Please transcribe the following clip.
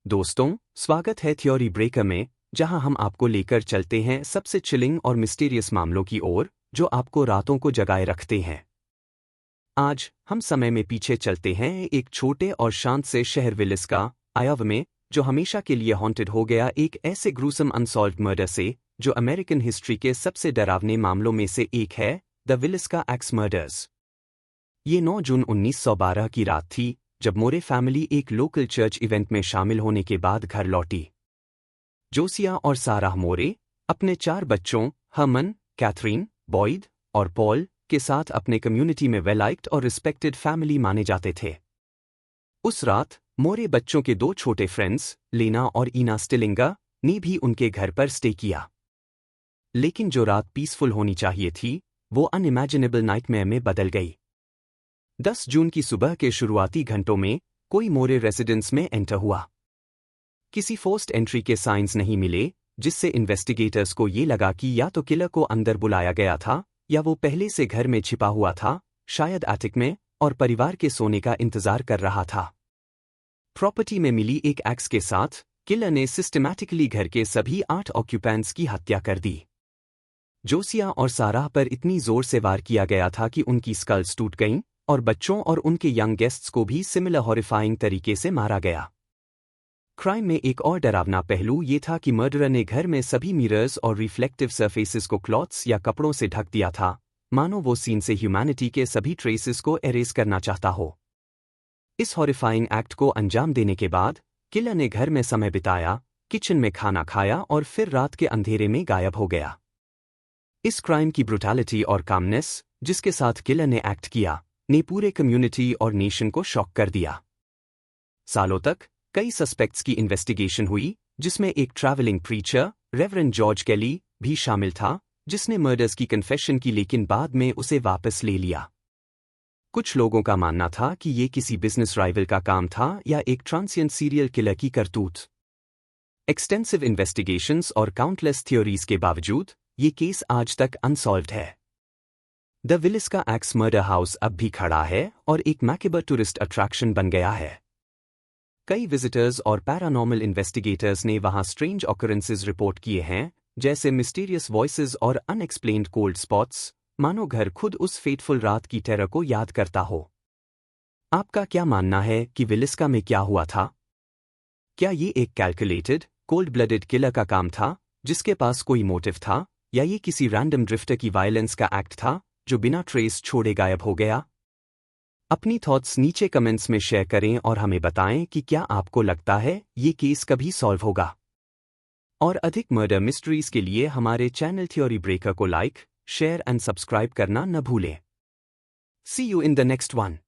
दोस्तों, स्वागत है थ्योरी ब्रेकर में, जहां हम आपको लेकर चलते हैं सबसे चिलिंग और मिस्टीरियस मामलों की ओर जो आपको रातों को जगाए रखते हैं। आज हम समय में पीछे चलते हैं एक छोटे और शांत से शहर विलिस का, आयाव में, जो हमेशा के लिए हॉन्टेड हो गया एक ऐसे ग्रूसम अनसॉल्व्ड मर्डर से जो अमेरिकन हिस्ट्री के सबसे डरावने मामलों में से एक है, द विलिस का एक्स मर्डर्स। ये 9 जून 1912 की रात थी, जब मोरे फैमिली एक लोकल चर्च इवेंट में शामिल होने के बाद घर लौटी। जोसिया और साराह मोरे अपने 4 बच्चों हरमन, कैथरीन, बॉयड और पॉल के साथ अपने कम्युनिटी में वेलाइक्ड और रिस्पेक्टेड फैमिली माने जाते थे। उस रात मोरे बच्चों के 2 छोटे फ्रेंड्स लेना और ईना स्टिलिंगा ने भी उनके घर पर स्टे किया। लेकिन जो रात पीसफुल होनी चाहिए थी, वो अनइमेजिनेबल नाइटमेयर में बदल गई। 10 जून की सुबह के शुरुआती घंटों में कोई मोरे रेजिडेंस में एंटर हुआ। किसी फोर्स्ड एंट्री के साइंस नहीं मिले, जिससे इन्वेस्टिगेटर्स को ये लगा कि या तो किलर को अंदर बुलाया गया था या वो पहले से घर में छिपा हुआ था, शायद एटिक में, और परिवार के सोने का इंतजार कर रहा था। प्रॉपर्टी में मिली एक एक्स के साथ किलर ने सिस्टमैटिकली घर के सभी 8 ऑक्यूपेंट्स की हत्या कर दी। जोसिया और साराह पर इतनी जोर से वार किया गया था कि उनकी स्कल्स टूट गईं, और बच्चों और उनके यंग गेस्ट्स को भी सिमिलर हॉरिफाइंग तरीके से मारा गया। क्राइम में एक और डरावना पहलू ये था कि मर्डरर ने घर में सभी मिरर्स और रिफ्लेक्टिव सरफेसेस को क्लॉथ्स या कपड़ों से ढक दिया था, मानो वो सीन से ह्यूमैनिटी के सभी ट्रेसेस को एरेज करना चाहता हो। इस हॉरिफाइंग एक्ट को अंजाम देने के बाद किलर ने घर में समय बिताया, किचन में खाना खाया और फिर रात के अंधेरे में गायब हो गया। इस क्राइम की ब्रुटैलिटी और कामनेस जिसके साथ किलर ने एक्ट किया ने पूरे कम्युनिटी और नेशन को शॉक कर दिया। सालों तक कई सस्पेक्ट्स की इन्वेस्टिगेशन हुई, जिसमें एक ट्रैवलिंग प्रीचर रेवरेंड जॉर्ज केली भी शामिल था, जिसने मर्डर्स की कन्फेशन की लेकिन बाद में उसे वापस ले लिया। कुछ लोगों का मानना था कि ये किसी बिजनेस राइवल का काम था या एक ट्रांसिएंट सीरियल किलर की करतूत। एक्सटेंसिव इन्वेस्टिगेशंस और काउंटलेस थ्योरीज के बावजूद ये केस आज तक अनसॉल्व्ड है। द विलिस का एक्स मर्डर हाउस अब भी खड़ा है और एक मैकेबर टूरिस्ट अट्रैक्शन बन गया है। कई विजिटर्स और पैरानॉर्मल इन्वेस्टिगेटर्स ने वहां स्ट्रेंज ऑकरेंसेस रिपोर्ट किए हैं, जैसे मिस्टीरियस वॉइसेस और अनएक्सप्लेन्ड कोल्ड स्पॉट्स, मानो घर खुद उस फेटफुल रात की टेरर को याद करता हो। आपका क्या मानना है कि विलिस्का में क्या हुआ था? क्या ये एक कैलकुलेटेड, कोल्ड ब्लडेड किलर का काम था, जिसके पास कोई मोटिव था, या ये किसी रैंडम ड्रिफ्टर की वायलेंस का एक्ट था जो बिना ट्रेस छोड़े गायब हो गया? अपनी थॉट्स नीचे कमेंट्स में शेयर करें और हमें बताएं कि क्या आपको लगता है ये केस कभी सॉल्व होगा। और अधिक मर्डर मिस्ट्रीज के लिए हमारे चैनल थ्योरी ब्रेकर को लाइक, शेयर एंड सब्सक्राइब करना न भूलें। See you in the next one.